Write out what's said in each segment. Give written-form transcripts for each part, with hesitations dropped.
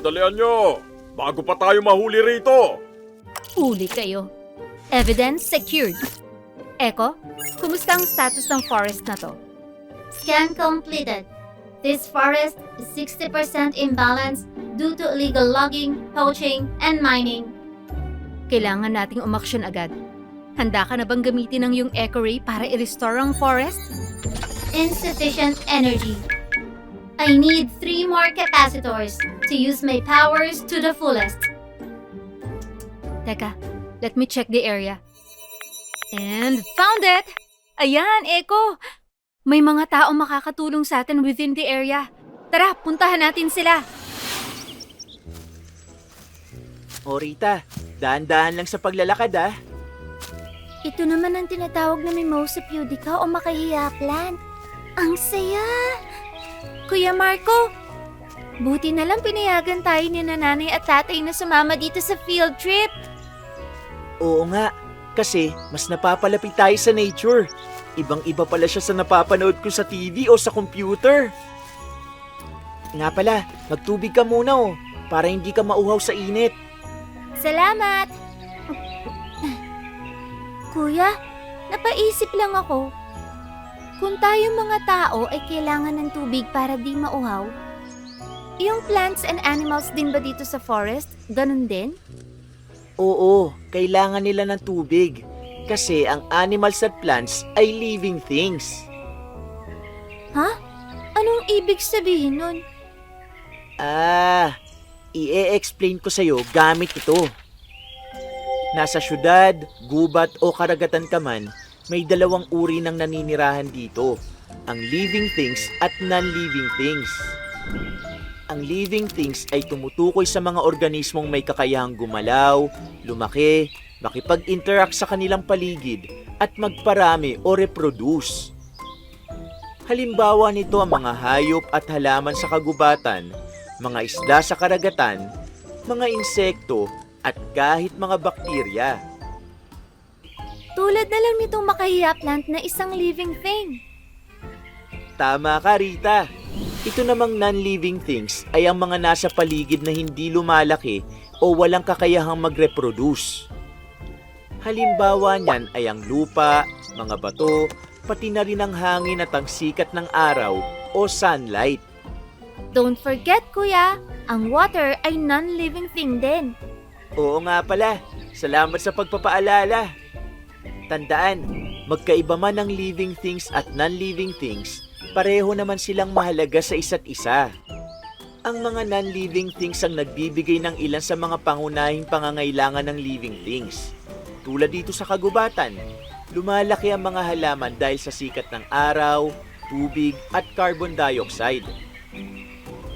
dalian nyo! Bago pa tayo mahuli rito! Huli kayo. Evidence secured. Echo, kumusta ang status ng forest na to? Scan completed. This forest is 60% imbalance due to illegal logging, poaching, and mining. Kailangan nating umaksyon agad. Handa ka na bang gamitin ang iyong Echo Ray para i-restore ang forest? Insufficient energy. I need 3 more capacitors to use my powers to the fullest. Teka, let me check the area. And found it! Ayan, Echo! May mga taong makakatulong sa atin within the area. Tara, puntahan natin sila. O Rita, daan-daan lang sa paglalakad ah. Ito naman ang tinatawag na Mimosa pudica o makahiya plant. Ang saya! Kuya Marco, buti na lang pinayagan tayo ni nanay at tatay na sumama dito sa field trip. Oo nga, kasi mas napapalapit tayo sa nature. Ibang-iba pala siya sa napapanood ko sa TV o sa computer. Nga pala, magtubig ka muna para hindi ka mauhaw sa init. Salamat! Kuya, napaisip lang ako. Kung tayong mga tao ay kailangan ng tubig para di mauhaw, Yung plants and animals din ba dito sa forest? Ganun din? Oo, kailangan nila ng tubig. Kasi ang animals at plants ay living things. Ha? Anong ibig sabihin nun? I-explain ko sa'yo gamit ito. Nasa syudad, gubat o karagatan ka man, may dalawang uri ng naninirahan dito. Ang living things at non-living things. Ang living things ay tumutukoy sa mga organismong may kakayahang gumalaw, lumaki, makipag-interact sa kanilang paligid, at magparami o reproduce. Halimbawa nito ang mga hayop at halaman sa kagubatan, mga isda sa karagatan, mga insekto, at kahit mga bakterya. Tulad na lang nitong makahiya plant na isang living thing. Tama ka, Rita. Ito namang non-living things ay ang mga nasa paligid na hindi lumalaki o walang kakayahang mag-reproduce. Halimbawa niyan ay ang lupa, mga bato, pati na rin ang hangin at ang sikat ng araw o sunlight. Don't forget, kuya, ang water ay non-living thing din. Oo nga pala, salamat sa pagpapaalala. Tandaan, magkaiba man ang living things at non-living things, pareho naman silang mahalaga sa isa't isa. Ang mga non-living things ang nagbibigay ng ilan sa mga pangunahing pangangailangan ng living things. Tulad dito sa kagubatan, lumalaki ang mga halaman dahil sa sikat ng araw, tubig at carbon dioxide.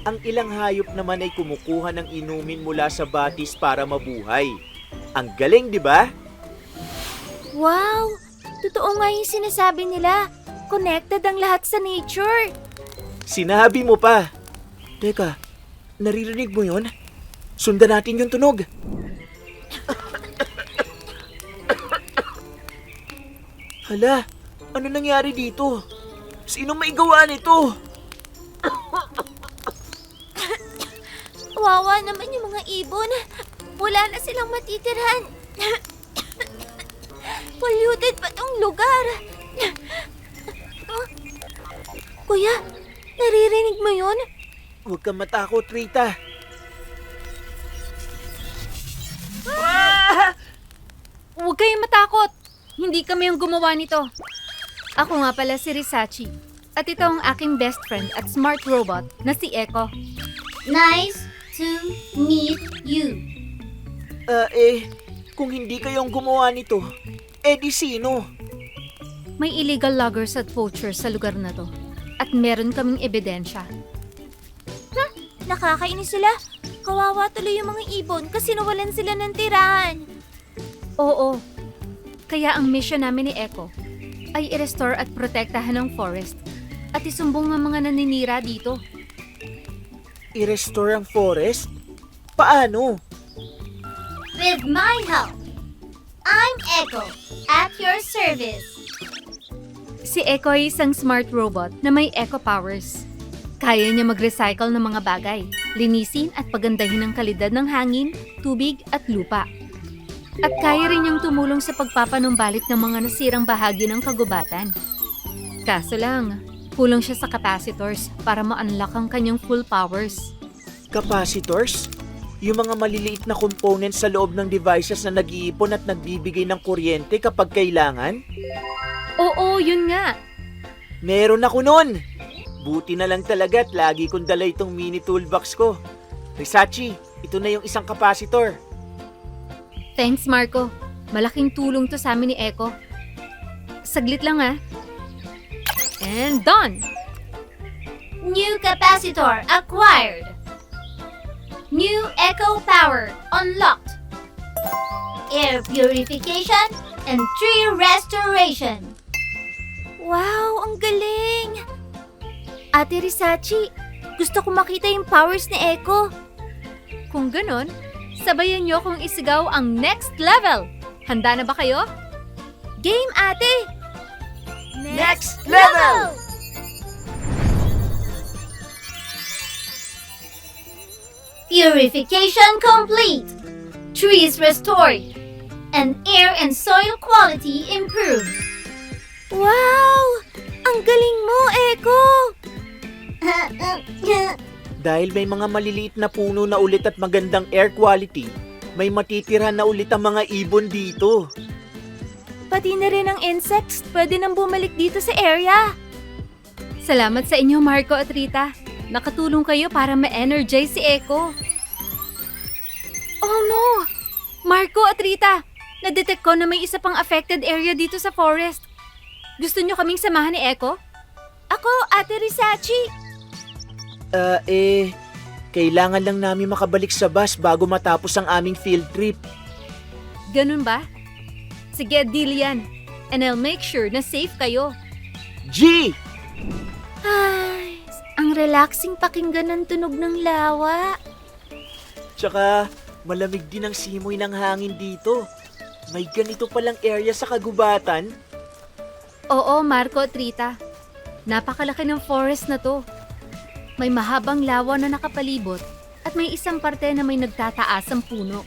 Ang ilang hayop naman ay kumukuha ng inumin mula sa batis para mabuhay. Ang galing, di ba? Wow! Totoo nga yung sinasabi nila. Connected ang lahat sa nature. Sinabi mo pa. Teka, naririnig mo yun? Sundan natin yung tunog. Hala, ano nangyari dito? Sino may gawa nito? Wawa naman yung mga ibon. Wala na silang matitirhan. Polluted pa tong lugar. Kuya, naririnig mo yun? Huwag kang matakot, Rita. Huwag kayong matakot. Hindi kami yung gumawa nito. Ako nga pala si Risachi. At ito ang aking best friend at smart robot na si Echo. nice to meet you. Kung hindi kayong gumawa nito, di sino? May illegal loggers at poachers sa lugar na to. At meron kaming ebidensya. Nakakainis sila. Kawawa tuloy yung mga ibon kasi nawalan sila ng tirahan. Oo. Kaya ang mission namin ni Echo ay i-restore at protektahan ang forest at isumbong ang mga naninira dito. I-restore ang forest? Paano? With my help. I'm Echo, at your service. Si Echo ay isang smart robot na may eco powers. Kaya niya mag-recycle ng mga bagay. linisin at pagandahin ang kalidad ng hangin, tubig at lupa. At kaya rin niyang tumulong sa pagpapanumbalik ng mga nasirang bahagi ng kagubatan. Kaso lang, kulang siya sa capacitors para ma-unlock ang kanyang full powers. Capacitors? Yung mga maliliit na components sa loob ng devices na nag-iipon at nagbibigay ng kuryente kapag kailangan? Oo, yun nga. Meron ako nun! Buti na lang talaga at lagi kong dala itong mini toolbox ko. Risachi, ito na yung isang capacitor. Thanks, Marco. Malaking tulong to sa amin ni Echo. Saglit lang ah. And done! New capacitor acquired. New eco power unlocked. Air purification and tree restoration. Wow, ang galing! Ate Risachi, gusto ko makita yung powers ni Echo. Kung ganon, sabayan niyo kung isigaw ang next level. Handa na ba kayo? Game, ate! Next level! Purification complete. Trees restored. And air and soil quality improved. Wow! Ang galing mo, Echo! Dahil may mga maliliit na puno na ulit at magandang air quality, may matitira na ulit ang mga ibon dito. Pati na rin ang insects pwede nang bumalik dito sa area. Salamat sa inyo, Marco at Rita. Nakatulong kayo para ma-energize si Echo. Oh no! Marco at Rita, na-detect ko na may isa pang affected area dito sa forest. Gusto nyo kaming samahan ni Echo? Ako, Ate Risachi. Kailangan lang namin makabalik sa bus bago matapos ang aming field trip. Ganun ba? Sige, deal yan. And I'll make sure na safe kayo. G! Ay, ang relaxing pakinggan ng tunog ng lawa. Tsaka, malamig din ang simoy ng hangin dito. May ganito palang area sa kagubatan. Oo, Marco at Rita. Napakalaki ng forest na to. May mahabang lawa na nakapalibot at may isang parte na may nagtataasang puno.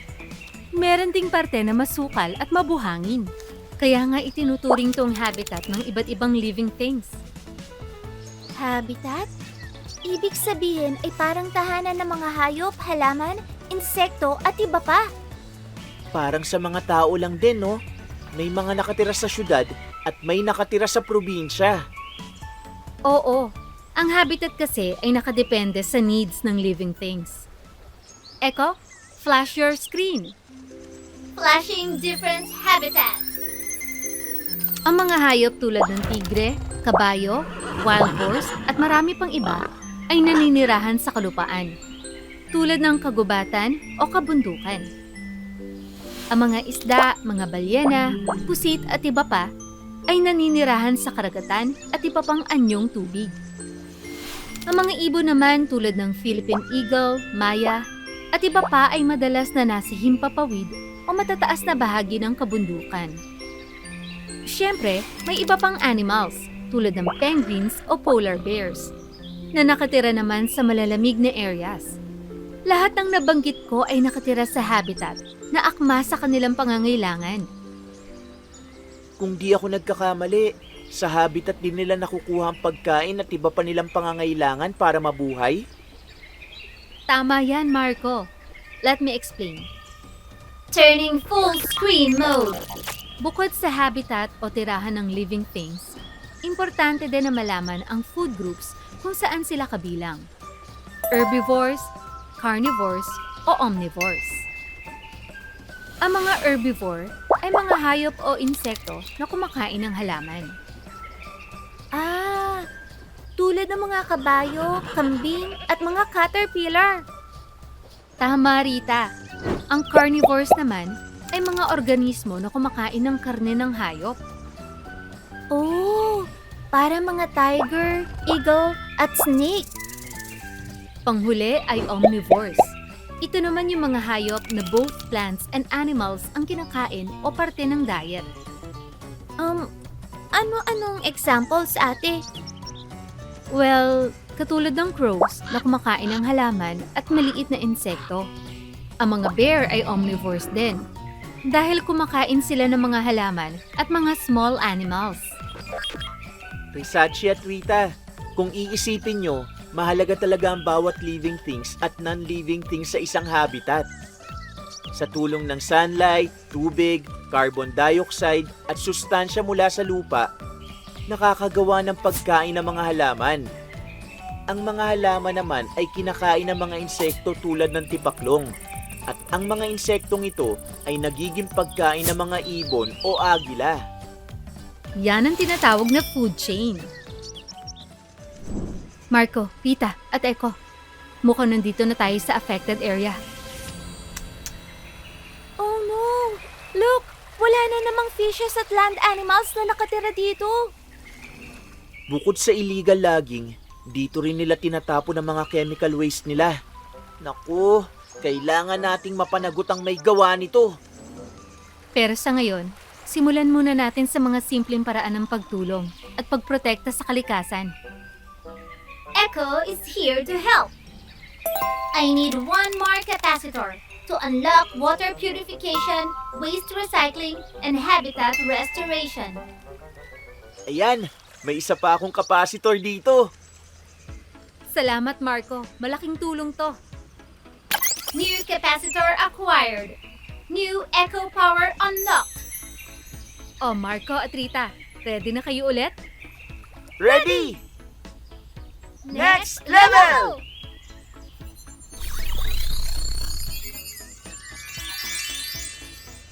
Meron ding parte na masukal at mabuhangin. Kaya nga itinuturing tong habitat ng iba't ibang living things. Habitat? Ibig sabihin ay parang tahanan ng mga hayop, halaman, insekto at iba pa. Parang sa mga tao lang din, no? May mga nakatira sa syudad at may nakatira sa probinsya. Oo, ang habitat kasi ay nakadepende sa needs ng living things. Echo, flash your screen. Flashing different habitats. Ang mga hayop tulad ng tigre, kabayo, wild horse at marami pang iba ay naninirahan sa kalupaan, tulad ng kagubatan o kabundukan. Ang mga isda, mga balyena, pusit at iba pa ay naninirahan sa karagatan at iba pang anyong tubig. Ang mga ibon naman tulad ng Philippine eagle, maya at iba pa ay madalas na nasa himpapawid o matataas na bahagi ng kabundukan. Siyempre, may iba pang animals tulad ng penguins o polar bears na nakatira naman sa malalamig na areas. Lahat ng nabanggit ko ay nakatira sa habitat na akma sa kanilang pangangailangan. Kung di ako nagkakamali, sa habitat din nila nakukuha ang pagkain at iba pa nilang pangangailangan para mabuhay? Tama yan, Marco. Let me explain. Turning full screen mode. Bukod sa habitat o tirahan ng living things, importante din na malaman ang food groups kung saan sila kabilang. Herbivores, carnivores, o omnivores. Ang mga herbivore ay mga hayop o insekto na kumakain ng halaman. Ah, tulad ng mga kabayo, kambing at mga caterpillar. Tama, Rita. Ang carnivores naman ay mga organismo na kumakain ng karne ng hayop. Oh, para mga tiger, eagle at snake. Panghuli ay omnivores. Ito naman yung mga hayop na both plants and animals ang kinakain o parte ng diet. Ano-anong examples, ate? Well, katulad ng crows na kumakain ng halaman at maliit na insekto. Ang mga bear ay omnivores din, dahil kumakain sila ng mga halaman at mga small animals. Risachi at Rita, kung iisipin nyo, mahalaga talaga ang bawat living things at non-living things sa isang habitat. Sa tulong ng sunlight, tubig, carbon dioxide at sustansya mula sa lupa, nakakagawa ng pagkain ng mga halaman. Ang mga halaman naman ay kinakain ng mga insekto tulad ng tipaklong. At ang mga insektong ito ay nagiging pagkain ng mga ibon o agila. Yan ang tinatawag na food chain. Marco, Rita, at Echo, mukhang nandito na tayo sa affected area. Oh no! Look! Wala na namang fishes at land animals na nakatira dito. Bukod sa illegal logging, dito rin nila tinatapon ang mga chemical waste nila. Naku, kailangan nating mapanagot ang may gawa nito. Pero sa ngayon, simulan muna natin sa mga simpleng paraan ng pagtulong at pagprotekta sa kalikasan. Echo is here to help. I need one more capacitor to unlock water purification, waste recycling, and habitat restoration. Ayan, may isa pa akong capacitor dito. Salamat, Marco. Malaking tulong to. New capacitor acquired. New Echo power unlocked. Oh, Marco at Rita, ready na kayo ulit? Ready? Next level!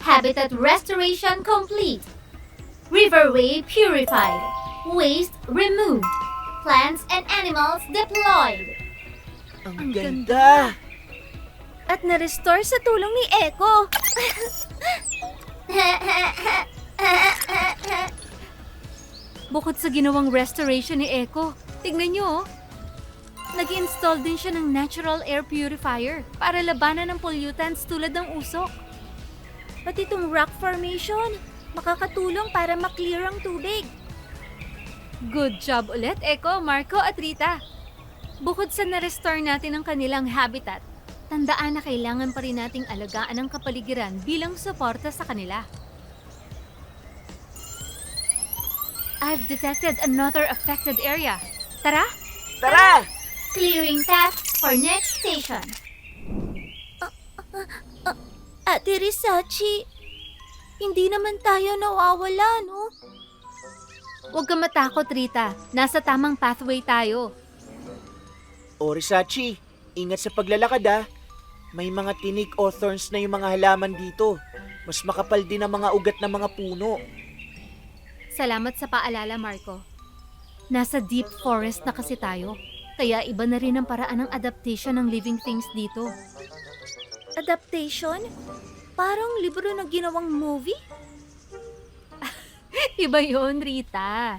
Habitat restoration complete. Riverway purified. Waste removed. Plants and animals deployed. Ang ganda! At na-restore sa tulong ni Echo. Bukod sa ginawang restoration ni Echo, tignan nyo oh. Nag-install din siya ng natural air purifier para labanan ng pollutants tulad ng usok. Pati itong rock formation, makakatulong para maklear ang tubig. Good job ulit, Echo, Marco at Rita. Bukod sa na-restore natin ang kanilang habitat, tandaan na kailangan pa rin nating alagaan ang kapaligiran bilang suporta sa kanila. I've detected another affected area. Tara! Tara! Clearing path for next station. Ate Risachi, hindi naman tayo nawawala, no? Huwag ka matakot, Rita. Nasa tamang pathway tayo. O Risachi, ingat sa paglalakad ah. May mga tinik o thorns na yung mga halaman dito. Mas makapal din ang mga ugat ng mga puno. Salamat sa paalala, Marco. Nasa deep forest na kasi tayo. Kaya iba na rin ang paraan ng adaptation ng living things dito. Adaptation? Parang libro na ginawang movie? Iba yon, Rita.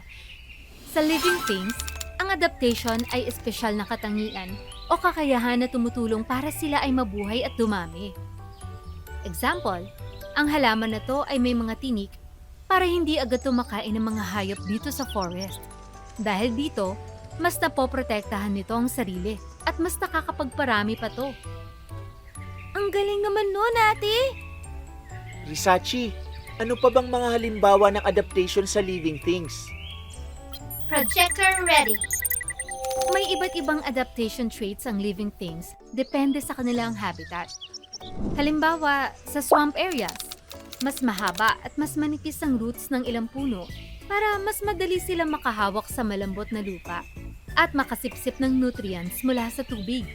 Sa living things, ang adaptation ay espesyal na katangian o kakayahan na tumutulong para sila ay mabuhay at dumami. Example, ang halaman na to ay may mga tinik para hindi agad tumakain ng mga hayop dito sa forest. Dahil dito, mas napoprotektahan nito ang sarili at mas nakakapagparami pa to. Ang galing naman nun, ate! Risachi, ano pa bang mga halimbawa ng adaptation sa living things? Projector ready. May iba't ibang adaptation traits ang living things depende sa kanilang habitat. Halimbawa, sa swamp areas, mas mahaba at mas manipis ang roots ng ilang puno para mas madali silang makahawak sa malambot na lupa at makasipsip ng nutrients mula sa tubig.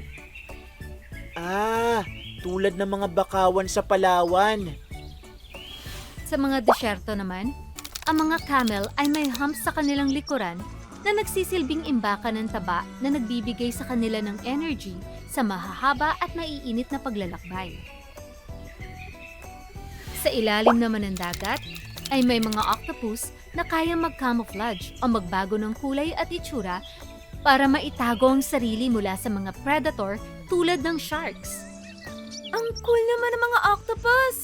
Ah, tulad ng mga bakawan sa Palawan. Sa mga desyerto naman, ang mga camel ay may humps sa kanilang likuran na nagsisilbing imbakan ng taba na nagbibigay sa kanila ng energy sa mahahaba at maiinit na paglalakbay. Sa ilalim naman ng dagat, ay may mga octopus na kayang mag-camouflage o magbago ng kulay at itsura para maitago ang sarili mula sa mga predator tulad ng sharks. Ang cool naman ng mga octopus!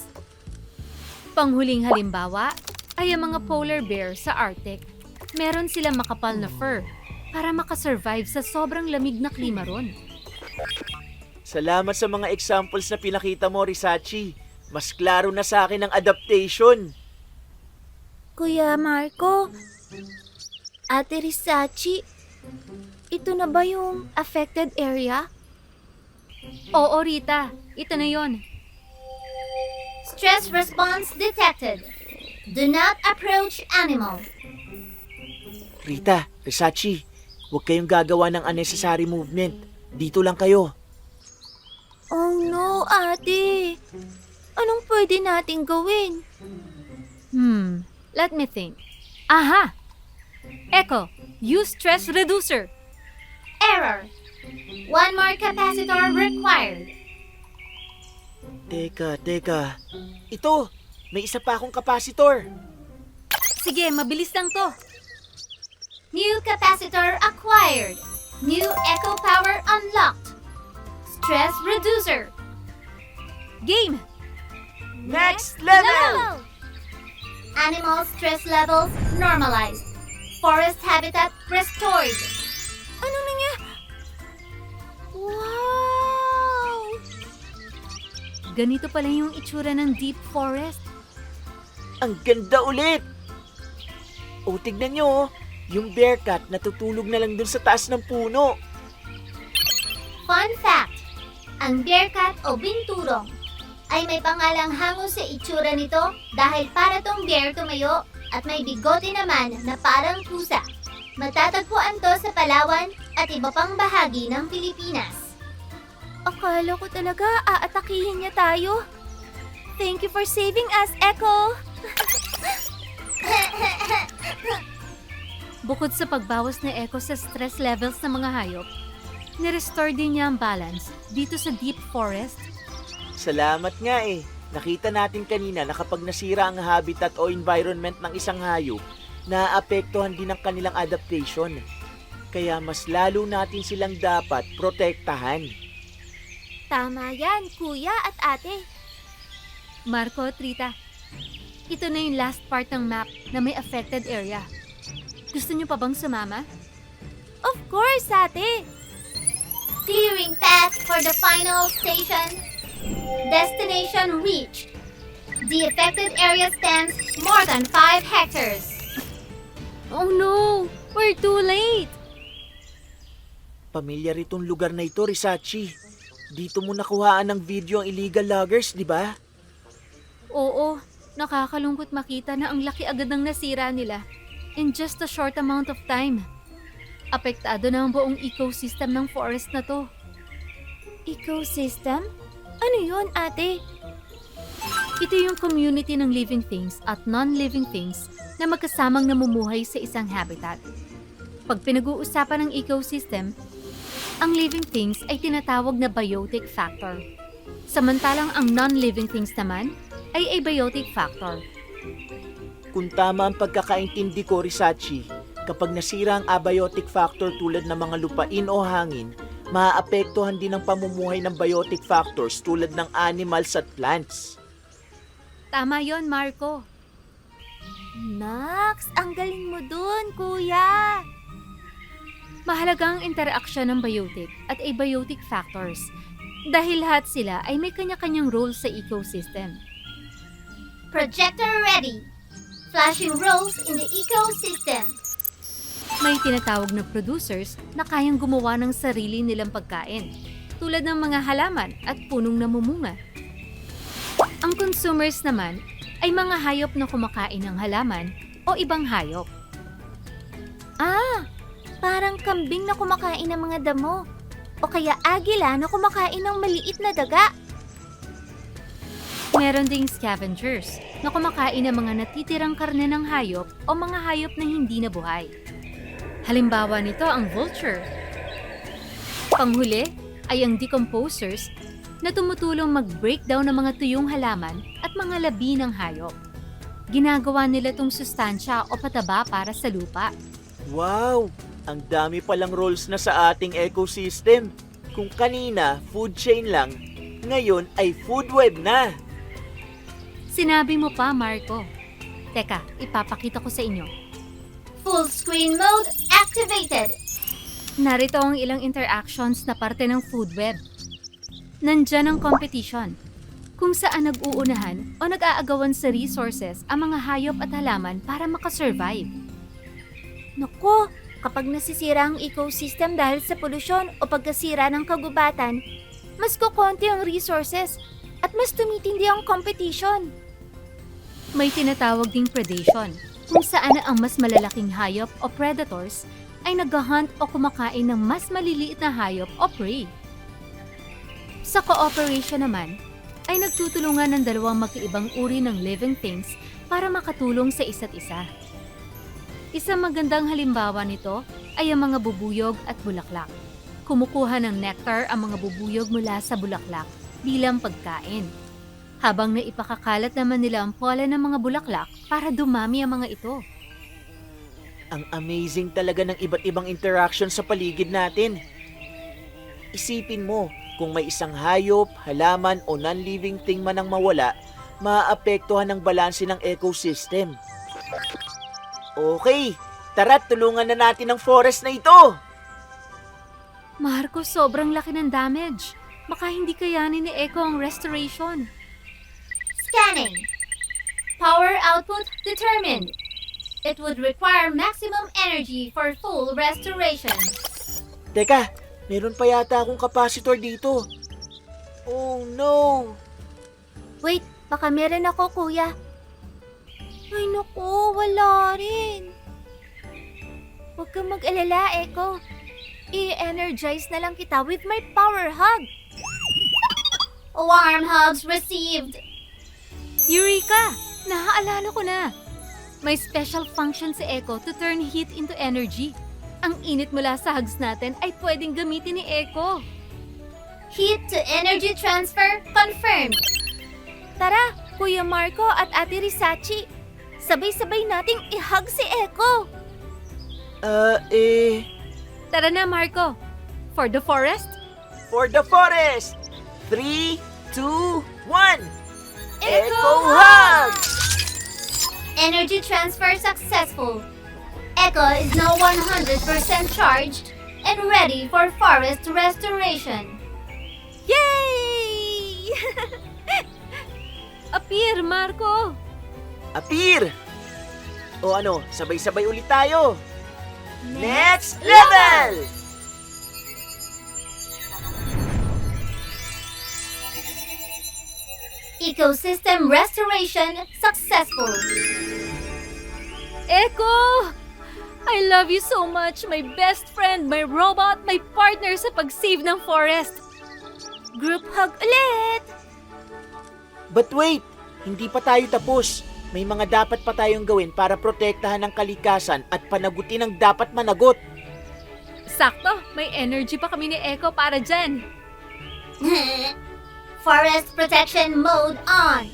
Panghuling halimbawa ay ang mga polar bear sa Arctic. Meron silang makapal na fur, para makasurvive sa sobrang lamig na klima ron. Salamat sa mga examples na pinakita mo, Risachi. Mas klaro na sa akin ang adaptation. Kuya Marco, Ate Risachi, ito na ba yung affected area? Oo, Rita. Ito na yon. Stress response detected. Do not approach animal. Rita, Risachi, huwag kayong gagawa ng unnecessary movement. Dito lang kayo. Oh no, ate. Anong pwede nating gawin? Let me think. Aha! Echo, use stress reducer. Error. One more capacitor required. Teka. Ito, may isa pa akong kapasitor. Sige, mabilis lang to. New capacitor acquired. New echo power unlocked. Stress reducer. Game! Next level! Animal stress levels normalized. Forest habitat restored. Ano nangyari? Wow! Ganito pala yung itsura ng deep forest. Ang ganda ulit! O, tignan nyo, oh. Yung bear cat natutulog na lang dun sa taas ng puno. Fun fact, ang bearcat o binturong ay may pangalang hango sa itsura nito dahil para tong bear tumayo at may bigote naman na parang pusa. Matatagpuan to sa Palawan at iba pang bahagi ng Pilipinas. Akala ko talaga aatakihin niya tayo. Thank you for saving us, Echo! Bukod sa pagbawas na echo sa stress levels ng mga hayop, nirestore din niya ang balance dito sa deep forest. Salamat nga eh. Nakita natin kanina na kapag nasira ang habitat o environment ng isang hayop, naaapektuhan din ang kanilang adaptation. Kaya mas lalo natin silang dapat protektahan. Tama yan, kuya at ate. Marco, Trita, ito na yung last part ng map na may affected area. Gusto niyo pa bang sumama? Of course, ate! Clearing path for the final station. Destination reached. The affected area stands more than 5 hectares. Oh no! We're too late! Pamilyar itong lugar na ito, Risachi. Dito mo nakuhaan ng video ang illegal loggers, di ba? Oo, nakakalungkot makita na ang laki agad ng nasira nila in just a short amount of time. Apektado na ang buong ecosystem ng forest na to. Ecosystem? Ano yun, ate? Ito yung community ng living things at non-living things na magkasamang namumuhay sa isang habitat. Pag pinag-uusapan ng ecosystem, ang living things ay tinatawag na biotic factor. Samantalang ang non-living things naman ay abiotic factor. Kung tama ang pagkakaintindi ko, Risachi, kapag nasira ang abiotic factor tulad ng mga lupain o hangin, maaapektuhan din ang pamumuhay ng biotic factors tulad ng animals at plants. Tama yon, Marco. Nax, ang galing mo dun, kuya! Mahalaga ang interaksyon ng biotic at abiotic factors dahil lahat sila ay may kanya-kanyang role sa ecosystem. Projector ready. Flashing roles in the ecosystem. May tinatawag na producers na kayang gumawa ng sarili nilang pagkain, tulad ng mga halaman at punong namumunga. Ang consumers naman ay mga hayop na kumakain ng halaman o ibang hayop. Ah, parang kambing na kumakain ng mga damo. O kaya agila na kumakain ng maliit na daga. Meron ding scavengers na kumakain ng mga natitirang karne ng hayop o mga hayop na hindi nabuhay. Halimbawa nito ang vulture. Panghuli ay ang decomposers na tumutulong mag-breakdown ng mga tuyong halaman at mga labi ng hayop. Ginagawa nila itong sustansya o pataba para sa lupa. Wow! Ang dami palang roles na sa ating ecosystem. Kung kanina, food chain lang, ngayon ay food web na. Sinabi mo pa, Marco. Teka, ipapakita ko sa inyo. Full screen mode activated. Narito ang ilang interactions na parte ng food web. Nandyan ang competition, kung saan nag-uunahan o nag-aagawan sa resources ang mga hayop at halaman para makasurvive. Naku, kapag nasisira ang ecosystem dahil sa polusyon o pagkasira ng kagubatan, mas kukonti ang resources at mas tumitindi ang competition. May tinatawag ding predation, kung saan ang mas malalaking hayop o predators ay nag-hunt o kumakain ng mas maliliit na hayop o prey. Sa cooperation naman, ay nagtutulungan ng dalawang magkaibang uri ng living things para makatulong sa isa't isa. Isang magandang halimbawa nito ay ang mga bubuyog at bulaklak. Kumukuha ng nectar ang mga bubuyog mula sa bulaklak bilang pagkain, habang naipakakalat naman nila ang pollen ng mga bulaklak para dumami ang mga ito. Ang amazing talaga ng iba't ibang interaction sa paligid natin. Isipin mo, kung may isang hayop, halaman o non-living thing man ang mawala, maaapektuhan ang balanse ng ecosystem. Okay, tara tulungan na natin ang forest na ito! Marco, sobrang laki ng damage. Baka hindi kayanin ni Echo ang restoration. Scanning. Power output determined. It would require maximum energy for full restoration. Teka, meron pa yata akong capacitor dito. Oh no! Wait, baka meron ako, kuya. Ay naku, wala rin. Huwag kang mag-alala, Echo. I-energize na lang kita with my power hug. Warm hugs received. Eureka! Naaalala ko na. May special function si Echo to turn heat into energy. Ang init mula sa hugs natin ay pwedeng gamitin ni Echo. Heat to energy transfer confirmed. Tara, Kuya Marco at Ate Risachi. Sabay-sabay nating i-hug si Echo. Tara na, Marco. For the forest? For the forest! 3, 2, 1! Echo Hug! Energy transfer successful. Echo is now 100% charged and ready for forest restoration. Yay! Appear, Marco! Appear! O ano, sabay-sabay ulit tayo! Next level! Ecosystem restoration successful. Echo! I love you so much, my best friend, my robot, my partner sa pag-save ng forest. Group hug ulit! But wait, hindi pa tayo tapos. May mga dapat pa tayong gawin para protektahan ang kalikasan at panagutin ang dapat managot. Sakto, may energy pa kami ni Echo para dyan. Forest protection mode on.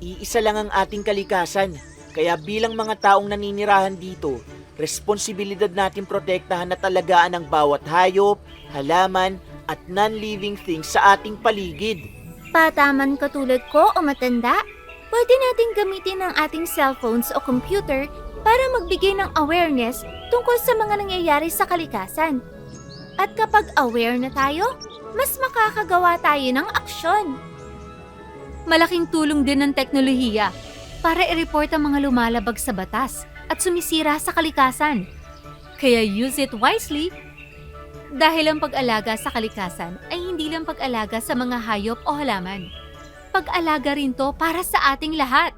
Iisa lang ang ating kalikasan, kaya bilang mga taong naninirahan dito, responsibilidad natin protektahan at alagaan ang bawat hayop, halaman, at non-living things sa ating paligid. Pataman katulad ko o matanda, pwede nating gamitin ang ating cellphones o computer para magbigay ng awareness tungkol sa mga nangyayari sa kalikasan. At kapag aware na tayo, mas makakagawa tayo ng aksyon. Malaking tulong din ng teknolohiya para i-report ang mga lumalabag sa batas at sumisira sa kalikasan. Kaya use it wisely. Dahil ang pag-alaga sa kalikasan ay hindi lang pag-alaga sa mga hayop o halaman. Pag-alaga rin to para sa ating lahat.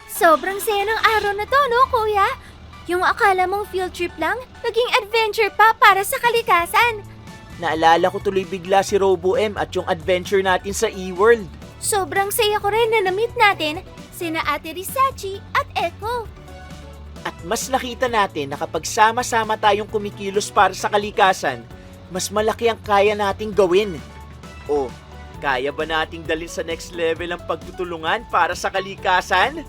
Sobrang saya ng araw na to, no, kuya? Yung akala mong field trip lang, naging adventure pa para sa kalikasan. Naalala ko tuloy bigla si Robo M at yung adventure natin sa eWorld. Sobrang saya ko rin na na-meet natin sina Ate Risachi at Echo. At mas nakita natin na kapag sama-sama tayong kumikilos para sa kalikasan, mas malaki ang kaya nating gawin. O, kaya ba nating dalhin sa next level ang pagtutulungan para sa kalikasan?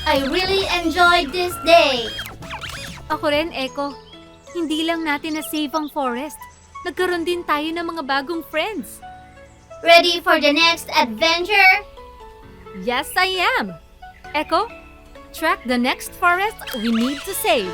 I really enjoyed this day. Ako rin, Echo. Hindi lang natin na-save ang forest. Nagkaroon din tayo ng mga bagong friends. Ready for the next adventure? Yes, I am. Echo, track the next forest we need to save.